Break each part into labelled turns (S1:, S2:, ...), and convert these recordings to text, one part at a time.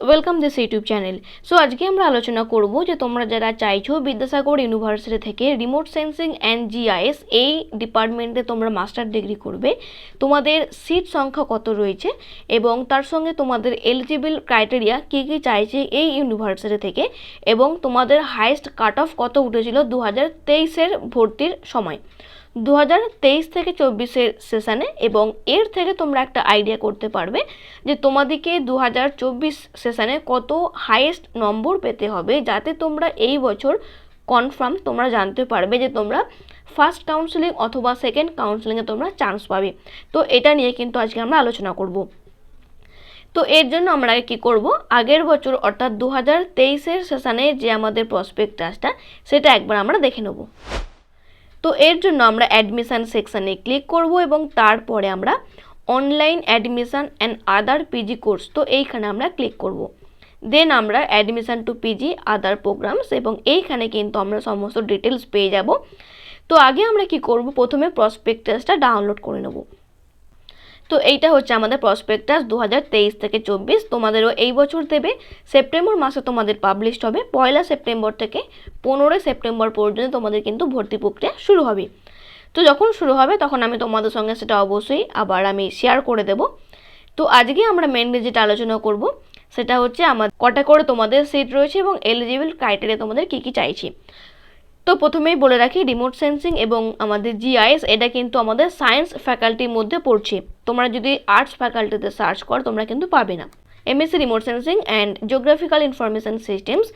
S1: Welcome this YouTube channel. So আজকে আমরা আলোচনা করব যে তোমরা যারা চাইছো বিদ্যাসাগর ইউনিভার্সিটি থেকে রিমোট সেন্সিং অ্যান্ড জিআইএস এই ডিপার্টমেন্টে তোমরা মাস্টার ডিগ্রি করবে, তোমাদের সিট সংখ্যা কত রয়েছে এবং তার সঙ্গে তোমাদের এলিজিবল ক্রাইটেরিয়া কী কী চাইছে এই ইউনিভার্সিটি থেকে, এবং তোমাদের হাইয়েস্ট কাট অফ কত উঠেছিল 2023-এর ভর্তির সময় 2023 থেকে 24-এর সেশানে, এবং এর থেকে তোমরা একটা আইডিয়া করতে পারবে যে তোমাদেরকে 2024 সেশানে কত হাইয়েস্ট নম্বর পেতে হবে, যাতে তোমরা এই বছর কনফার্ম তোমরা জানতে পারবে যে তোমরা ফার্স্ট কাউন্সেলিং অথবা সেকেন্ড কাউন্সেলিংয়ে তোমরা চান্স পাবে। তো এটা নিয়ে কিন্তু আজকে আমরা আলোচনা করব। তো এর জন্য আমরা কি করব, আগের বছর অর্থাৎ 2023-এর সেশানে যে আমাদের প্রসপেক্টাসটা সেটা একবার আমরা দেখে নেব। তো এর জন্য আমরা অ্যাডমিশান সেকশানে ক্লিক করব এবং তারপরে আমরা online admission and other PG course, তো এইখানে আমরা ক্লিক করব। দেন আমরা admission to PG other programs, এবং এইখানে কিন্তু আমরা সমস্ত ডিটেলস পেয়ে যাব। তো আগে আমরা কি করব, প্রথমে প্রসপেক্টাসটা ডাউনলোড করে নেব। তো এইটা হচ্ছে আমাদের প্রসপেক্টাস 2023 থেকে 24, তোমাদেরও এই বছর দেবে। সেপ্টেম্বর মাসে তোমাদের পাবলিশড হবে, 1 সেপ্টেম্বর থেকে 15 সেপ্টেম্বর পর্যন্ত তোমাদের কিন্তু ভর্তি প্রক্রিয়া শুরু হবে। তো যখন শুরু হবে তখন আমি তোমাদের সঙ্গে সেটা অবশ্যই আবার আমি শেয়ার করে দেব। তো আজকে আমরা মেনলি যেটা আলোচনা করব সেটা হচ্ছে আমাদের কটা করে তোমাদের সিট রয়েছে এবং এলিজিবল ক্রাইটেরিয়া তোমাদের কী কী চাইছি। তো প্রথমেই বলে রাখি, রিমোট সেন্সিং এবং আমাদের জিআইএস এটা কিন্তু আমাদের সায়েন্স ফ্যাকাল্টির মধ্যে পড়ছে। তোমরা যদি আর্টস ফ্যাকাল্টিতে সার্চ করো তোমরা কিন্তু পাবে না। MSc remote sensing and geographical information systems,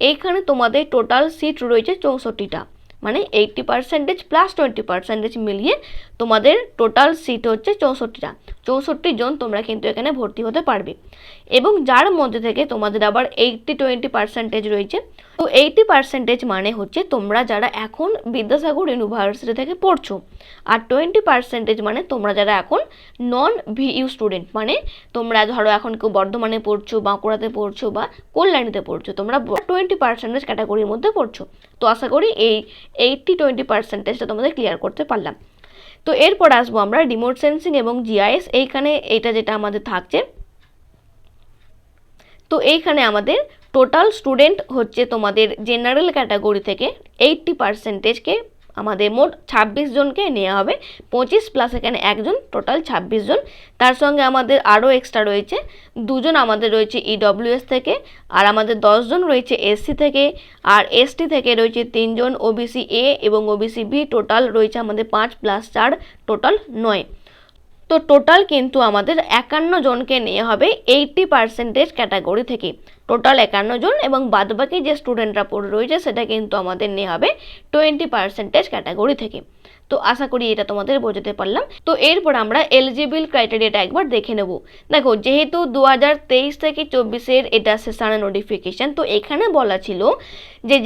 S1: এইখানে তোমাদের টোটাল সিট রয়েছে 64টা, মানে 80% প্লাস 20% মিলিয়ে তোমাদের টোটাল সিট হচ্ছে 64টা। 64 জন তোমরা কিন্তু এখানে ভর্তি হতে পারবে, এবং যার মধ্যে থেকে তোমাদের আবার 80-20% রয়েছে। তো 80% মানে হচ্ছে তোমরা যারা এখন বিদ্যাসাগর ইউনিভার্সিটি থেকে পড়ছো, আর 20% মানে তোমরা যারা এখন নন ভিইউ স্টুডেন্ট, মানে তোমরা ধরো এখন কেউ বর্ধমানে পড়ছো, বাঁকুড়াতে পড়ছো বা কল্যাণীতে পড়ছো, তোমরা 20% ক্যাটাগরির মধ্যে পড়ছো। তো আশা করি এই 80-20%টা তোমাদের ক্লিয়ার করতে পারলাম। তো এরপর আসবো আমরা রিমোট সেন্সিং এবং জিআইএস, এইখানে এইটা যেটা আমাদের থাকছে। তো এইখানে আমাদের টোটাল স্টুডেন্ট হচ্ছে তোমাদের জেনারেল ক্যাটাগরি থেকে 80%কে আমাদের মোট 26 জনকে নেওয়া হবে, 25 প্লাস এখানে একজন, টোটাল 26 জন। তার সঙ্গে আমাদের আরও এক্সট্রা রয়েছে 2 জন আমাদের রয়েছে ইডব্লিউএস থেকে, আর আমাদের 10 জন রয়েছে এসসি থেকে, আর এসটি থেকে রয়েছে 3 জন, ওবিসি এ এবং ওবিসি বি টোটাল রয়েছে আমাদের 5 প্লাস 4 টোটাল 9। তো টোটাল কিন্তু আমাদের 51 জনকে নেওয়া হবে 80% ক্যাটাগরি থেকে, টোটাল 51 জন, এবং বাদবাকি যে স্টুডেন্টরা পড়ে রয়েছে সেটা কিন্তু আমাদের নেওয়া হবে 20% ক্যাটাগরি থেকে। তো আশা করি এটা তোমাদের বোঝাতে পারলাম। তো এরপর আমরা এলিজিবল ক্রাইটেরিয়াটা একবার দেখে নেব। দেখো, যেহেতু 2023 থেকে 24-এর এটা সেশনের নোটিফিকেশান, তো এখানে বলা ছিল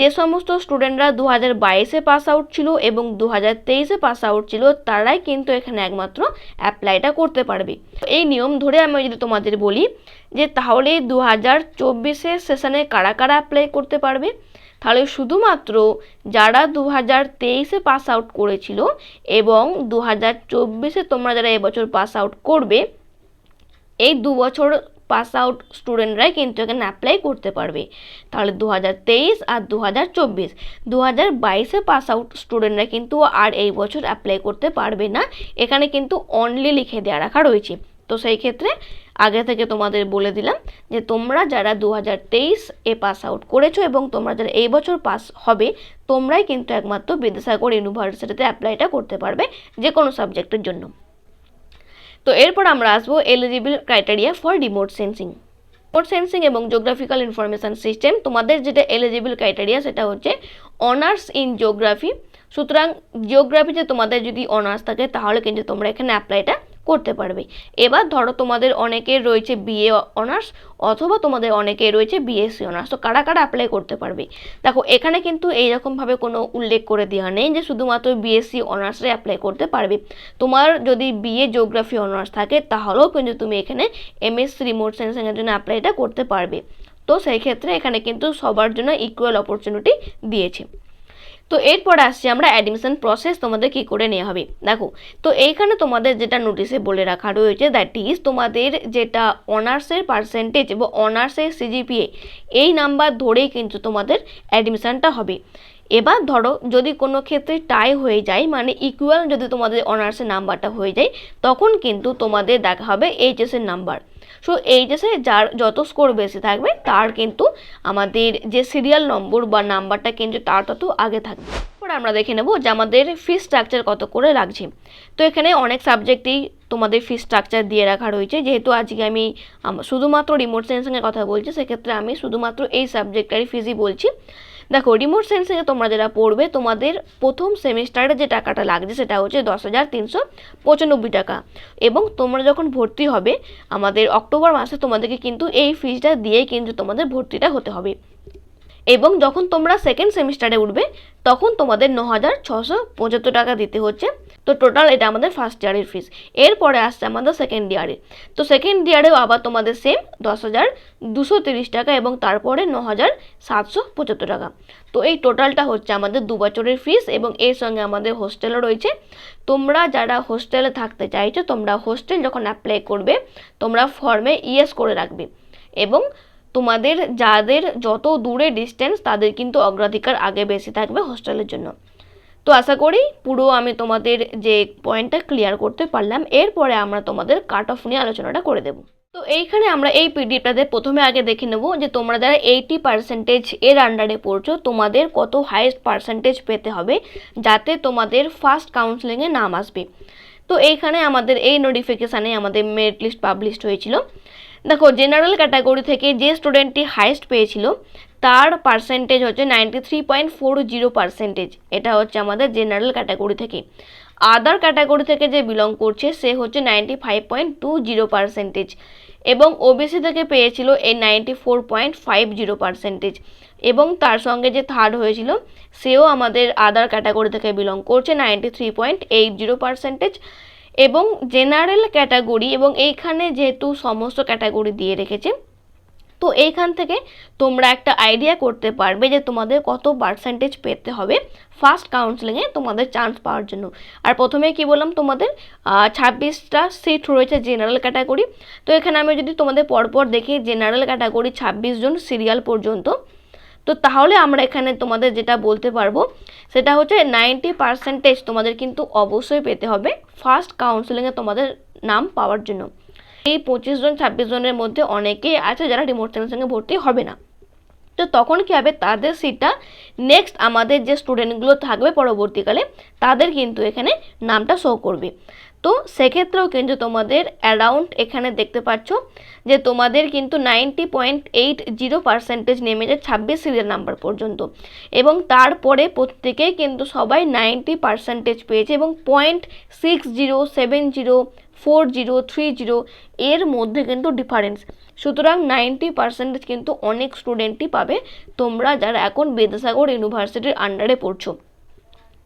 S1: যে সমস্ত স্টুডেন্টরা 2022-এ পাস আউট ছিল এবং 2023-এ পাস আউট ছিল তারাই কিন্তু এখানে একমাত্র অ্যাপ্লাইটা করতে পারবে। এই নিয়ম ধরে আমি যদি তোমাদের বলি যে তাহলে 2024-এর সেশনে কারা কারা অ্যাপ্লাই করতে পারবে, তাহলে শুধুমাত্র যারা 2023-এ পাস আউট করেছিল এবং 2024-এ তোমরা যারা এবছর পাস আউট করবে, এই 2 বছর পাস আউট স্টুডেন্টরাই কিন্তু এখানে অ্যাপ্লাই করতে পারবে। তাহলে 2023 আর 2024, 2022-এ পাস আউট স্টুডেন্টরা কিন্তু আর এই বছর অ্যাপ্লাই করতে পারবে না, এখানে কিন্তু অনলি লিখে দেওয়া রাখা রয়েছে। তো সেই ক্ষেত্রে আগে থেকে তোমাদের বলে দিলাম যে তোমরা যারা 2023-এ পাস আউট করেছো এবং তোমরা যারা এই বছর পাস হবে, তোমরাই কিন্তু একমাত্র বিদ্যাসাগর ইউনিভার্সিটিতে অ্যাপ্লাইটা করতে পারবে যে কোনো সাবজেক্টের জন্য। তো এরপর আমরা আসবো eligible criteria for remote sensing. Remote sensing এবং জিওগ্রাফিক্যাল ইনফরমেশন সিস্টেম, তোমাদের যেটা এলিজিবল ক্রাইটেরিয়া সেটা হচ্ছে অনার্স ইন জিওগ্রাফি। সুতরাং জিওগ্রাফিতে তোমাদের যদি অনার্স থাকে তাহলে কিন্তু তোমরা এখানে অ্যাপ্লাইটা করতে পারবে। এবার ধরো তোমাদের অনেকের রয়েছে বিএ অনার্স অথবা তোমাদের অনেকের রয়েছে বিএসসি অনার্স, তো কারা কারা অ্যাপ্লাই করতে পারবে। দেখো, এখানে কিন্তু এইরকমভাবে কোনো উল্লেখ করে দেওয়া নেই যে শুধুমাত্র বিএসসি অনার্সে অ্যাপ্লাই করতে পারবে। তোমার যদি বিএ জিওগ্রাফি অনার্স থাকে তাহলেও কিন্তু তুমি এখানে এমএসসি রিমোট সেন্সিংয়ের জন্য অ্যাপ্লাইটা করতে পারবে। তো সেই ক্ষেত্রে এখানে কিন্তু সবার জন্য ইকুয়াল অপরচুনিটি দিয়েছে। তো এরপরে আসছি আমরা অ্যাডমিশন প্রসেস তোমাদের কি করে নেওয়া হবে। দেখো, তো এইখানে তোমাদের যেটা নোটিশে বলে রাখা রয়েছে, দ্যাট ইজ তোমাদের যেটা অনার্সের পার্সেন্টেজ এবং অনার্সের সিজিপিএ এই নাম্বার ধরেই কিন্তু তোমাদের অ্যাডমিশনটা হবে। এবার ধরো যদি কোনো ক্ষেত্রে টাই হয়ে যায়, মানে ইকুয়াল যদি তোমাদের অনার্সের নাম্বারটা হয়ে যায়, তখন কিন্তু তোমাদের দেখা হবে এইচএসের নাম্বার। সো এইচএসে যার যত স্কোর বেশি থাকবে তার কিন্তু আমাদের যে সিরিয়াল নম্বর বা নাম্বারটা কিন্তু তার তত আগে থাকবে। এরপর আমরা দেখে নেব যে আমাদের ফি স্ট্রাকচার কত করে লাগছে। তো এখানে অনেক সাবজেক্টেই তোমাদের ফি স্ট্রাকচার দিয়ে রাখা রয়েছে। যেহেতু আজকে আমি শুধুমাত্র রিমোট সেন্সিংয়ের কথা বলছি, সেক্ষেত্রে আমি শুধুমাত্র এই সাবজেক্টারই ফিজই বলছি। দেখো, রিমোট সেন্সিংয়ে তোমরা যারা পড়বে, তোমাদের প্রথম সেমিস্টারে যে টাকাটা লাগছে সেটা হচ্ছে 10,395 টাকা, এবং তোমরা যখন ভর্তি হবে আমাদের অক্টোবর মাসে তোমাদেরকে কিন্তু এই ফিজটা দিয়েই কিন্তু তোমাদের ভর্তিটা হতে হবে। এবং যখন তোমরা সেকেন্ড সেমিস্টারে উঠবে তখন তোমাদের 9,675 টাকা দিতে হচ্ছে। তো টোটাল এটা আমাদের ফার্স্ট ইয়ারের ফিস। এরপরে আসছে আমাদের সেকেন্ড ইয়ারে। তো সেকেন্ড ইয়ারেও আবার তোমাদের সেম 10,230 টাকা এবং তারপরে 9,775 টাকা। তো এই টোটালটা হচ্ছে আমাদের 2 বছরের ফিস, এবং এর সঙ্গে আমাদের হোস্টেলও রয়েছে। তোমরা যারা হোস্টেলে থাকতে চাইছো, তোমরা হোস্টেল যখন অ্যাপ্লাই করবে তোমরা ফর্মে ইয়েস করে রাখবে, এবং তোমাদের যাদের যত দূরে ডিস্টেন্স তাদের কিন্তু অগ্রাধিকার আগে বেশি থাকবে হোস্টেলের জন্য। তো আশা করি পুরো আমি তোমাদের যে পয়েন্টটা ক্লিয়ার করতে পারলাম। এরপরে আমরা তোমাদের কাট অফ নিয়ে আলোচনাটা করে দেব। তো এইখানে আমরা এই পিডিএফটাতে প্রথমে আগে দেখে নেব যে তোমরা যারা 80% এর আন্ডারে পড়ছো তোমাদের কত হাইয়েস্ট পার্সেন্টেজ পেতে হবে যাতে তোমাদের ফার্স্ট কাউন্সেলিংয়ে নাম আসবে। তো এইখানে আমাদের এই নোটিফিকেশানে আমাদের মেরিট লিস্ট পাবলিশড হয়েছিল। দেখো, জেনারেল ক্যাটাগরি থেকে যে স্টুডেন্টটি হাইয়েস্ট পেয়েছিল তার পার্সেন্টেজ হচ্ছে 93.40%। এটা হচ্ছে আমাদের জেনারেল ক্যাটাগরি থেকে। আদার ক্যাটাগরি থেকে যে বিলং করছে সে হচ্ছে 95.20%, এবং ওবিসি থেকে পেয়েছিল এই 94.50%, এবং তার সঙ্গে যে থার্ড হয়েছিল সেও আমাদের আদার ক্যাটাগরি থেকে বিলং করছে 93.80%। এবং জেনারেল ক্যাটাগরি, এবং এইখানে যেহেতু সমস্ত ক্যাটাগরি দিয়ে রেখেছে, তো এইখান থেকে তোমরা একটা আইডিয়া করতে পারবে যে তোমাদের কত পার্সেন্টেজ পেতে হবে ফার্স্ট কাউন্সেলিংয়ে তোমাদের চান্স পাওয়ার জন্য। আর প্রথমে কি বললাম, তোমাদের 26টা সিট রয়েছে জেনারেল ক্যাটাগরি। তো এখানে আমি যদি তোমাদের পরপর দেখি, জেনারেল ক্যাটাগরি 26 জন সিরিয়াল পর্যন্ত। তো তাহলে আমরা এখানে তোমাদের যেটা বলতে পারবো সেটা হচ্ছে 90% তোমাদের কিন্তু অবশ্যই পেতে হবে ফার্স্ট কাউন্সেলিংয়ে তোমাদের নাম পাওয়ার জন্য। এই 25 জন 26 জনের মধ্যে অনেকেই আছে যারা রিমোট সেন্সিংয়ে ভর্তি হবে না। তো তখন কী হবে, তাদের সিটটা নেক্সট আমাদের যে স্টুডেন্টগুলো থাকবে পরবর্তীকালে তাদের কিন্তু এখানে নামটা শো করবে। তো সেক্ষেত্রেও কিন্তু তোমাদের অ্যারাউন্ড এখানে দেখতে পাচ্ছ যে তোমাদের কিন্তু 90.80% নেমে যায় 26 সিরিয়াল নাম্বার পর্যন্ত, এবং তারপরে প্রত্যেকেই কিন্তু সবাই 90% পেয়েছে, এবং 0.60, 70, 40, 30 এর মধ্যে কিন্তু ডিফারেন্স। সুতরাং 90% কিন্তু অনেক স্টুডেন্টই পাবে তোমরা যারা এখন বিদ্যাসাগর ইউনিভার্সিটির আন্ডারে পড়ছো।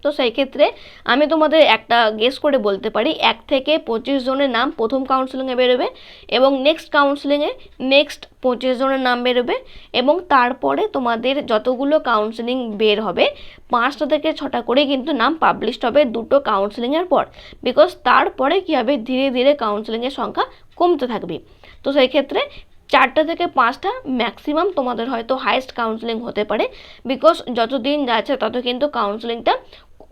S1: তো সেই ক্ষেত্রে আমি তোমাদের একটা গেস করে বলতে পারি 1 থেকে 25 জনের নাম প্রথম কাউন্সেলিংয়ে বেরোবে, এবং নেক্সট কাউন্সেলিংয়ে নেক্সট 25 জনের নাম বেরোবে, এবং তারপরে তোমাদের যতগুলো কাউন্সেলিং বের হবে 5টা থেকে 6টা করে কিন্তু নাম পাবলিশড হবে দুটো কাউন্সেলিংয়ের পর। বিকজ তারপরে কী হবে, ধীরে ধীরে কাউন্সেলিংয়ের সংখ্যা কমতে থাকবে। তো সেই ক্ষেত্রে 4টা থেকে 5টা ম্যাক্সিমাম তোমাদের হয়তো হাইয়েস্ট কাউন্সেলিং হতে পারে। বিকজ যত দিন যাচ্ছে তত কিন্তু কাউন্সেলিংটা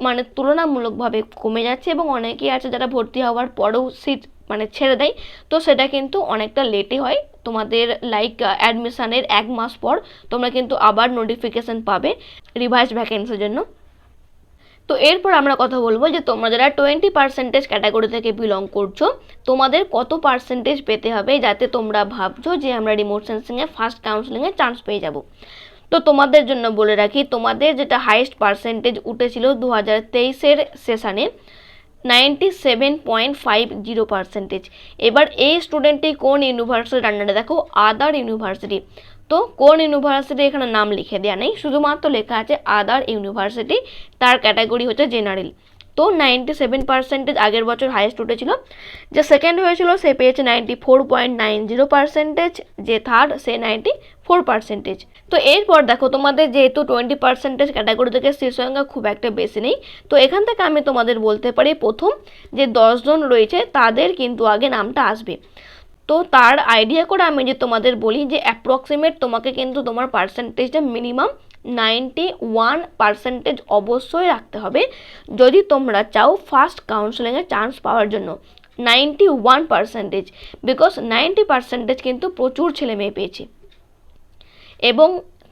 S1: মানে তুলনামূলকভাবে কমে যাচ্ছে, এবং অনেকেই আছে যারা ভর্তি হওয়ার পরেও সিট মানে ছেড়ে দেয়। তো সেটা কিন্তু অনেকটা লেটে হয়। তোমাদের লাইক অ্যাডমিশানের 1 মাস পর তোমরা কিন্তু আবার নোটিফিকেশান পাবে রিভাইজ ভ্যাকেন্সির জন্য। তো এরপর আমরা কথা বলবো যে তোমরা যারা 20% ক্যাটাগরি থেকে বিলং করছো তোমাদের কত পার্সেন্টেজ পেতে হবে যাতে তোমরা ভাবছো যে আমরা রিমোট সেন্সিংয়ে ফার্স্ট কাউন্সেলিংয়ে চান্স পেয়ে যাব। তো তোমাদের জন্য বলে রাখি, তোমাদের যেটা হাইয়েস্ট পার্সেন্টেজ উঠেছিল 2023-এর সেশানে 97.50%। এবার এই স্টুডেন্টটি কোন ইউনিভার্সিটির আন্ডারে, দেখো আদার ইউনিভার্সিটি। তো কোন ইউনিভার্সিটি এখানে নাম লিখে দেওয়া নেই, শুধুমাত্র লেখা আছে আদার ইউনিভার্সিটি, তার ক্যাটাগরি হচ্ছে জেনারেল। তো 97% আগের বছর হাইয়েস্ট উঠেছিল। যে সেকেন্ড হয়েছিল সে পেয়েছে 94.90%, যে থার্ড সে 94%। তো এরপর দেখো তোমাদের যেহেতু 20% ক্যাটাগরি থেকে সিট সংখ্যা খুব একটা বেশি নেই, তো এখান থেকে আমি তোমাদের বলতে পারি প্রথম যে 10 জন রয়েছে তাদের কিন্তু আগে নামটা আসবে। তো তার আইডিয়া করে আমি যে তোমাদের বলি যে অ্যাপ্রক্সিমেট তোমাকে কিন্তু তোমার পার্সেন্টেজটা মিনিমাম 91% অবশ্যই রাখতে হবে যদি তোমরা চাও ফার্স্ট কাউন্সেলিংয়ে চান্স পাওয়ার জন্য। 91%, বিকজ 90% কিন্তু প্রচুর ছেলে মেয়ে পেয়েছে। এবং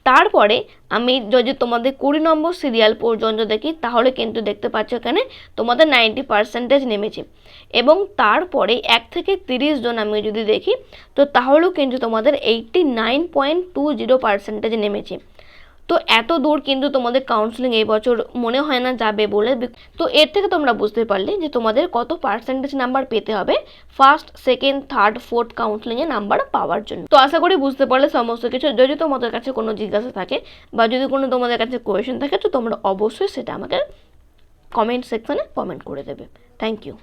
S1: তারপরে আমি যদি তোমাদের 20 নম্বর সিরিয়াল পর্যন্ত দেখি তাহলে কিন্তু দেখতে পাচ্ছ এখানে তোমাদের 90% নেমেছে। এবং তারপরে 1 থেকে 30 জন আমি যদি দেখি তো তাহলেও কিন্তু তোমাদের 89.20% নেমেছে। তো এত দূর কিন্তু তোমাদের কাউন্সেলিং এই বছর মনে হয় না যাবে বলে। তো এর থেকে তোমরা বুঝতে পারলে যে তোমাদের কত পার্সেন্টেজ নাম্বার পেতে হবে ফার্স্ট, সেকেন্ড, থার্ড, ফোর্থ কাউন্সেলিংয়ে নাম্বার পাওয়ার জন্য। তো আশা করি বুঝতে পারলে সমস্ত কিছু। যদি তোমাদের কাছে কোনো জিজ্ঞাসা থাকে বা যদি কোনো তোমাদের কাছে কোয়েশ্চেন থাকে তো তোমরা অবশ্যই সেটা আমাকে কমেন্ট সেকশনে কমেন্ট করে দেবে। Thank you.